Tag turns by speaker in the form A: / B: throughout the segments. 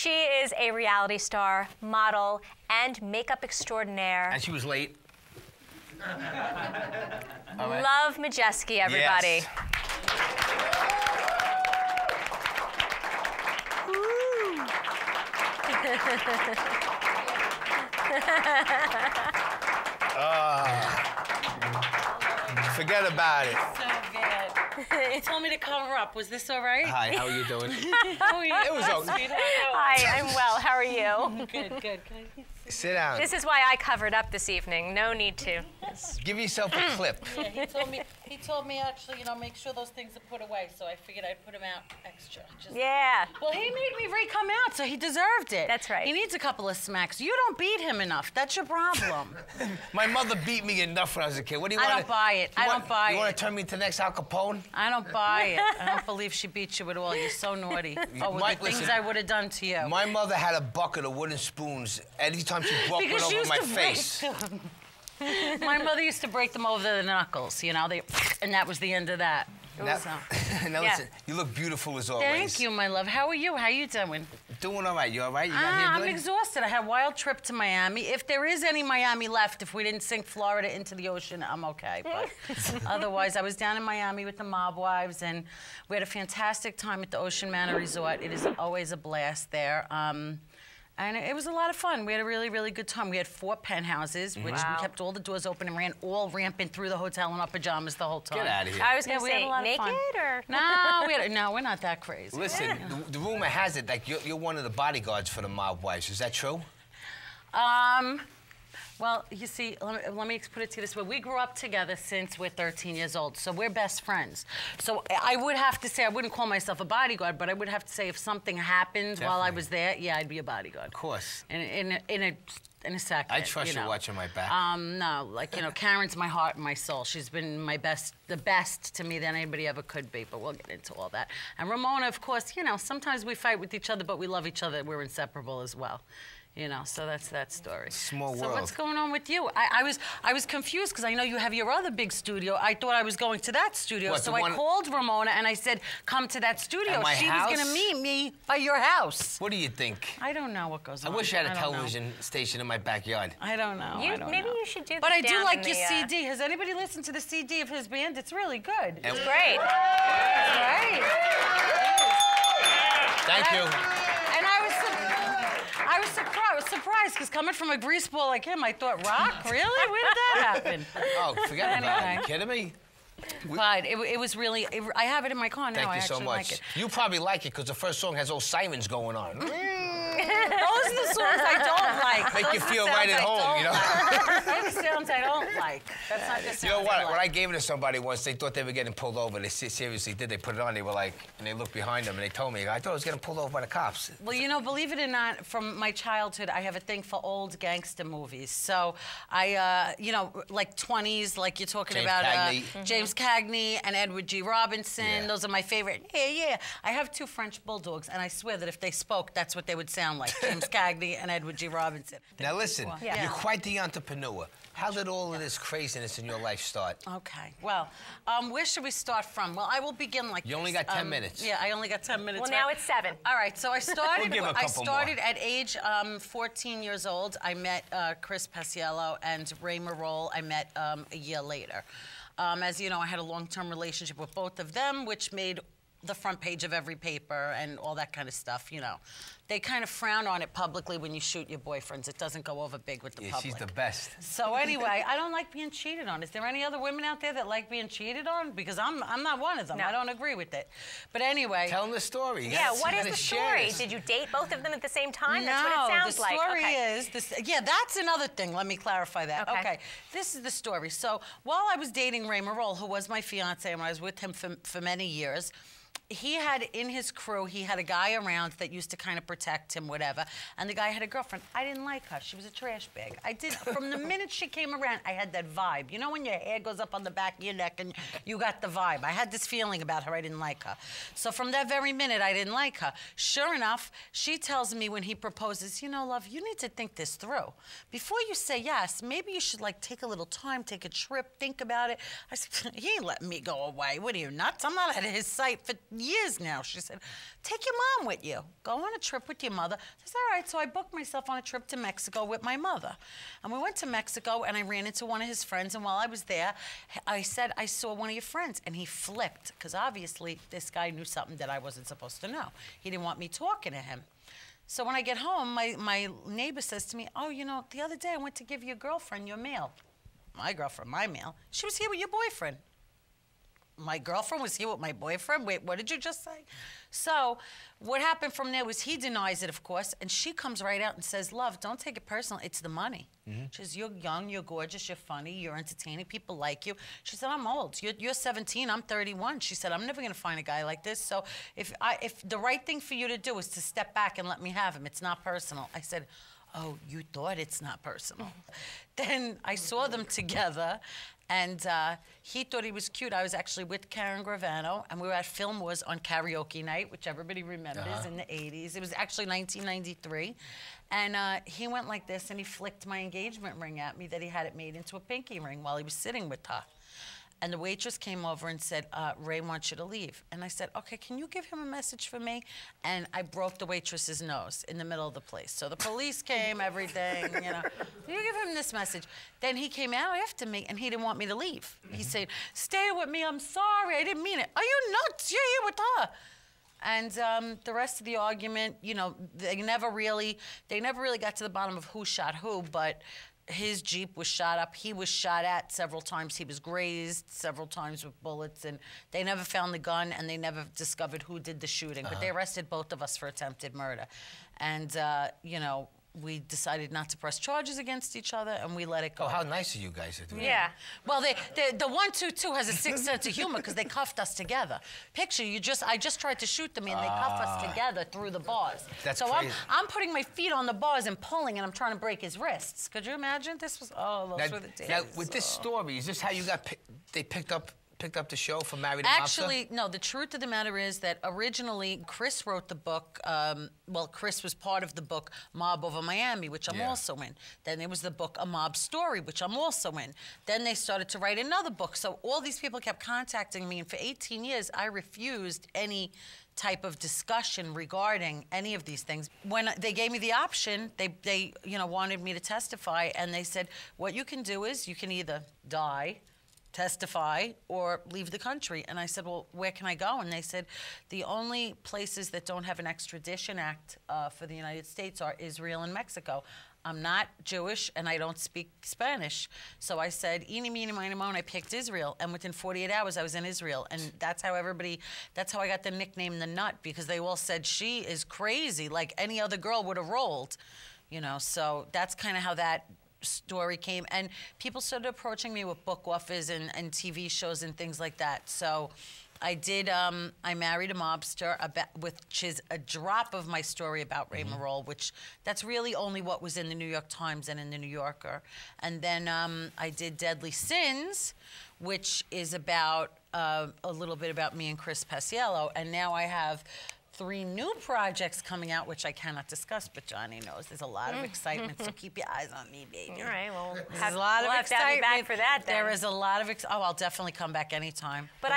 A: She is a reality star, model, and makeup extraordinaire.
B: And she was late.
A: Love Majewski, everybody.
B: Yes. Forget about it.
C: So good. He told me to cover up. Was this all right?
B: Hi, how are you doing?
C: How are you?
B: It was okay.
A: Hi, I'm well. How are you?
C: Good, good.
B: Sit down.
A: This is why I covered up this evening. No need to.
B: Give yourself a clip.
C: Yeah, he told me actually, you know, make sure those things are put away, so I figured I'd put them out extra.
A: Yeah.
C: Well, he made me come out, so he deserved it.
A: That's right.
C: He needs a couple of smacks. You don't beat him enough. That's your problem.
B: My mother beat me enough when I was a kid. What do you want?
C: I don't buy it. I don't buy it.
B: You want to turn me into the next Al Capone?
C: I don't buy it. I don't believe she beat you at all. You're so naughty. Oh, with the things I would have done to you.
B: My mother had a bucket of wooden spoons. Anytime she broke one over my face.
C: My mother used to break them over the knuckles, you know, and that was the end of that.
B: Now listen, you look beautiful as always.
C: Thank you, my love. How are you? How you doing?
B: Doing all right. You all right? You got here good?
C: I'm exhausted. I had a wild trip to Miami. If there is any Miami left, if we didn't sink Florida into the ocean, I'm okay. But otherwise, I was down in Miami with the mob wives, and we had a fantastic time at the Ocean Manor Resort. It is always a blast there. And it was a lot of fun. We had a really, really good time. We had 4 penthouses, which we kept all the doors open and ran all rampant through the hotel in our pajamas the whole time.
B: Get out of here.
A: I was going to say,
C: naked
A: or?
C: No, we're not that crazy.
B: Listen, the rumor has it that you're one of the bodyguards for the mob wives. Is that true?
C: Well, you see, let me put it to you this way. We grew up together since we're 13 years old, so we're best friends. So I would have to say, I wouldn't call myself a bodyguard, but I would have to say if something happened while I was there, yeah, I'd be a bodyguard. Of
B: course.
C: In a second.
B: I trust you watching my back.
C: No, like, you know, Karen's my heart and my soul. She's been the best to me than anybody ever could be, but we'll get into all that. And Ramona, of course, you know, sometimes we fight with each other, but we love each other. We're inseparable as well. You know, so that's that story.
B: Small world.
C: So what's going on with you? I was confused because I know you have your other big studio. I thought I was going to that studio,
B: what,
C: so I called Ramona and I said, "Come to that studio." She was going to meet me by your house.
B: What do you think?
C: I don't know what goes on.
B: I wish I had a television station in my backyard.
C: I don't know.
A: Maybe you should do.
C: But I do like your CD. Has anybody listened to the CD of his band? It's really good.
A: It's great.
C: Right.
B: Thank you.
C: And I was surprised because coming from a greaseball like him, I thought, rock? Really? When did that happen?
B: Oh, forget about it. Are you kidding me?
C: But it was really, I have it in my car now.
B: Thank you so much.
C: Like it.
B: You probably like it because the first song has those sirens going on.
C: Those are the songs I don't like.
B: Make you feel right at home, you know?
C: Those sounds I don't like. That's not the sounds
B: You know what?
C: I like.
B: When I gave it to somebody once, they thought they were getting pulled over. They seriously did. They put it on. They were like, and they looked behind them and they told me, I thought I was getting pulled over by the cops.
C: Well, you know, believe it or not, from my childhood, I have a thing for old gangster movies. So I, you know, like 20s, like you're talking about James Cagney and Edward G. Robinson.
B: Yeah.
C: Those are my favorite. Yeah. I have 2 French bulldogs, and I swear that if they spoke, that's what they would sound like. James Cagney and Edward G. Robinson.
B: Now listen, you're quite the entrepreneur. How did all of this craziness in your life start?
C: Okay. Well, where should we start from? Well, I will begin like
B: You only got 10 minutes.
C: Yeah, I only got 10 minutes.
A: Well, now it's 7.
C: All right. So I started.
B: We'll give a couple more.
C: At age 14 years old. I met Chris Paciello and Ray Marol. I met a year later. As you know, I had a long-term relationship with both of them, which made the front page of every paper and all that kind of stuff, you know. They kind of frown on it publicly when you shoot your boyfriends. It doesn't go over big with the public.
B: She's the best.
C: So anyway, I don't like being cheated on. Is there any other women out there that like being cheated on? Because I'm not one of them.
A: No.
C: I don't agree with it. But anyway.
B: Tell them the story.
A: Yeah, what is the story? Did you date both of them at the same time? That's what it sounds like.
C: No, the story is, yeah, that's another thing. Let me clarify that.
A: Okay.
C: This is the story. So while I was dating Ray Marol, who was my fiance, and I was with him for many years, he had in his crew, he had a guy around that used to kind of protect him, whatever. And the guy had a girlfriend. I didn't like her. She was a trash bag. I did, from the minute she came around, I had that vibe. You know when your hair goes up on the back of your neck and you got the vibe? I had this feeling about her. I didn't like her. So from that very minute, I didn't like her. Sure enough, she tells me when he proposes, you know, love, you need to think this through. Before you say yes, maybe you should like take a little time, take a trip, think about it. I said, he ain't letting me go away. What are you, nuts? I'm not out of his sight for years now. She said, take your mom with you. Go on a trip with your mother. I said, all right. So I booked myself on a trip to Mexico with my mother. And we went to Mexico, and I ran into one of his friends. And while I was there, I said, I saw one of your friends. And he flipped, because obviously this guy knew something that I wasn't supposed to know. He didn't want me talking to him. So when I get home, my neighbor says to me, oh, you know, the other day I went to give your girlfriend your mail. My girlfriend, my mail. She was here with your boyfriend. My girlfriend was here with my boyfriend? Wait, what did you just say? So what happened from there was he denies it, of course, and she comes right out and says, love, don't take it personal. It's the money. She says, you're young, you're gorgeous, you're funny, you're entertaining, people like you. She said, I'm old. You're 17, I'm 31. She said, I'm never going to find a guy like this. So if the right thing for you to do is to step back and let me have him, it's not personal. I said, oh, you thought it's not personal. Then I saw them together, and he thought he was cute. I was actually with Karen Gravano, and we were at Film Wars on karaoke night, which everybody remembers in the 80s. It was actually 1993. And he went like this, and he flicked my engagement ring at me that he had it made into a pinky ring while he was sitting with her. And the waitress came over and said, Ray wants you to leave. And I said, okay, can you give him a message for me? And I broke the waitress's nose in the middle of the place. So the police came, everything, you know. You give him this message. Then he came out after me, and he didn't want me to leave. He said, stay with me, I'm sorry, I didn't mean it. Are you nuts? You're here with her. And the rest of the argument, you know, they never really got to the bottom of who shot who, but his Jeep was shot up. He was shot at several times. He was grazed several times with bullets, and they never found the gun, and they never discovered who did the shooting. But they arrested both of us for attempted murder. And, you know, we decided not to press charges against each other, and we let it go.
B: Oh, how nice of you guys to do that.
A: Yeah.
C: Well, the 122 has a sixth sense of humor because they cuffed us together. Picture, I just tried to shoot them, and they cuffed us together through the bars.
B: That's
C: so
B: crazy.
C: I'm putting my feet on the bars and pulling, and I'm trying to break his wrists. Could you imagine? Those were the days.
B: Now, with this story, is this how you got? They picked up the show for Married to
C: Actually, no. The truth of the matter is that originally Chris wrote the book. Well, Chris was part of the book Mob Over Miami, which I'm also in. Then there was the book A Mob Story, which I'm also in. Then they started to write another book. So all these people kept contacting me, and for 18 years, I refused any type of discussion regarding any of these things. When they gave me the option, they wanted me to testify, and they said, what you can do is you can either die, testify, or leave the country. And I said, well, where can I go? And they said, the only places that don't have an extradition act for the United States are Israel and Mexico. I'm not Jewish, and I don't speak Spanish. So I said, eeny, meeny, miny, moe, and I picked Israel. And within 48 hours, I was in Israel. And that's how I got the nickname The Nut, because they all said, she is crazy, like any other girl would have rolled. You know, so that's kind of how that story came, and people started approaching me with book offers and TV shows and things like that. So I did. I married a mobster, which is a drop of my story about Ray Marol, which that's really only what was in the New York Times and in the New Yorker. And then I did Deadly Sins, which is about a little bit about me and Chris Paciello. And now I have 3 new projects coming out, which I cannot discuss, but Johnny knows. There's a lot of excitement, so keep your eyes on me, baby.
A: All right, well,
C: There's a lot of
A: we'll
C: excitement.
A: have to have you back for that, then.
C: There is a lot of I'll definitely come back anytime.
A: But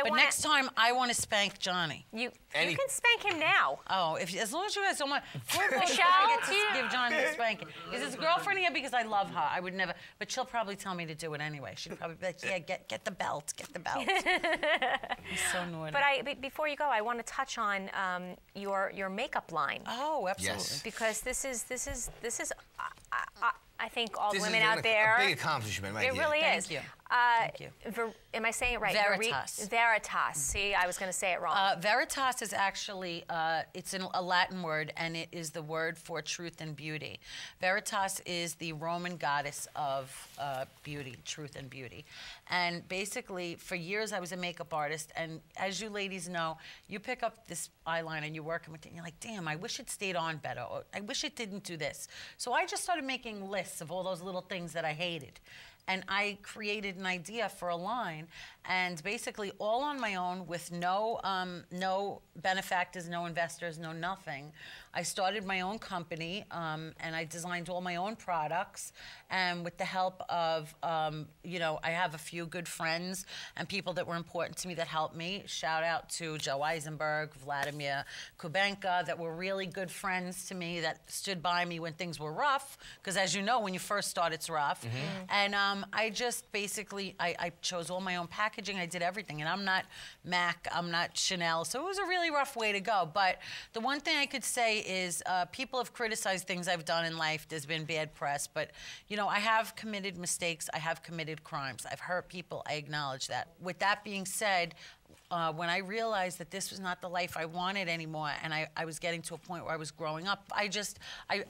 C: But next time, I want to spank Johnny.
A: You can spank him now.
C: Oh, as long as you guys don't mind.
A: Michelle,
C: I get to give Johnny a spanking. Is his girlfriend here? Because I love her. I would never, but she'll probably tell me to do it anyway. She'd probably be like, yeah, get the belt, get the belt. He's so naughty.
A: But before you go, I want to touch on your makeup line.
C: Oh, absolutely.
B: Yes.
A: Because this is I think all the
B: This
A: women
B: is
A: out there.
B: a big accomplishment, right
A: It
B: here.
A: really
C: Thank
A: is.
C: you. Thank you.
A: Am I saying it right?
C: Veritas.
A: Veritas. See, I was going to say it wrong.
C: Veritas is actually, it's a Latin word, and it is the word for truth and beauty. Veritas is the Roman goddess of beauty, truth and beauty. And basically, for years, I was a makeup artist, and as you ladies know, you pick up this eyeliner and you're working with it, and you're like, damn, I wish it stayed on better, or I wish it didn't do this. So I just started making lists of all those little things that I hated. and I created an idea for a line, and basically all on my own with no benefactors, no investors, no nothing. I started my own company, and I designed all my own products, and with the help of, I have a few good friends and people that were important to me that helped me. Shout out to Joe Eisenberg, Vladimir Kubenka, that were really good friends to me, that stood by me when things were rough, because as you know, when you first start, it's rough. And I just basically, I chose all my own packaging, I did everything, and I'm not MAC, I'm not Chanel, so it was a really rough way to go. But the one thing I could say is people have criticized things I've done in life. There's been bad press, but I have committed mistakes. I have committed crimes. I've hurt people. I acknowledge that. With that being said, when I realized that this was not the life I wanted anymore, and I was getting to a point where I was growing up,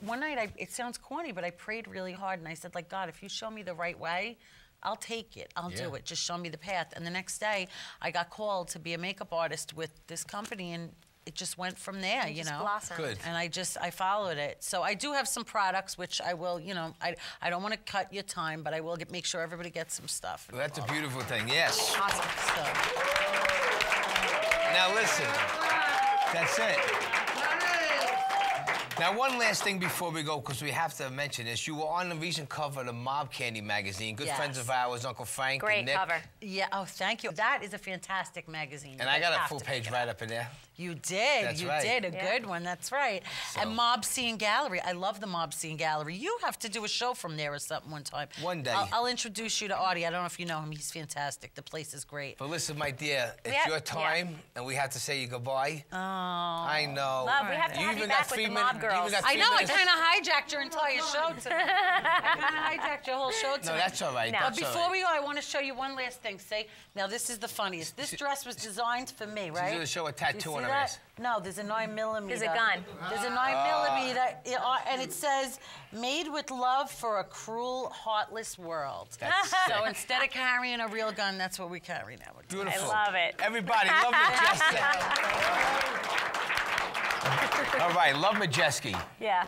C: one night, it sounds corny, but I prayed really hard, and I said, like, God, if you show me the right way, I'll take it. I'll do it. Just show me the path. And the next day, I got called to be a makeup artist with this company, and it just went from there,
A: Blossomed.
B: Good.
C: And I followed it. So I do have some products, which I will, I don't want to cut your time, but I will make sure everybody gets some stuff.
B: Well, that's a beautiful thing, yes.
C: Awesome. So.
B: Now listen, that's it. Now, one last thing before we go, because we have to mention this. You were on the recent cover of the Mob Candy magazine. Good friends of ours, Uncle Frank
A: Great
B: and Nick.
A: cover.
C: Yeah, oh, thank you. That is a fantastic magazine.
B: And I got a full page right up in there.
C: You did.
B: That's
C: you
B: right.
C: did. A good one. That's right.
B: So.
C: And Mob Scene Gallery. I love the Mob Scene Gallery. You have to do a show from there or something one time.
B: One day.
C: I'll introduce you to Artie. I don't know if you know him. He's fantastic. The place is great.
B: But listen, my dear, it's your time, and we have to say you goodbye.
C: Oh.
B: I know.
A: Love, we have to have you back with the Mob Girls.
C: I know. I kind of hijacked your entire show today. I kind of hijacked your whole show today.
B: No, that's all right.
A: No.
B: That's
C: But
B: all
C: before
B: right.
C: we go, I want to show you one last thing. Now this is the funniest. This dress was designed for me, right?
B: She's going to show a tattoo on her
C: that?
B: wrist.
C: No, there's a 9mm.
A: There's a gun.
C: There's a 9mm, and it says, "Made with love for a cruel, heartless world."
B: That's
C: So
B: sick.
C: instead of carrying a real gun, that's what we carry now.
B: Beautiful.
A: I love it.
B: Everybody, love Majewski. All right, love Majewski.
A: Yeah.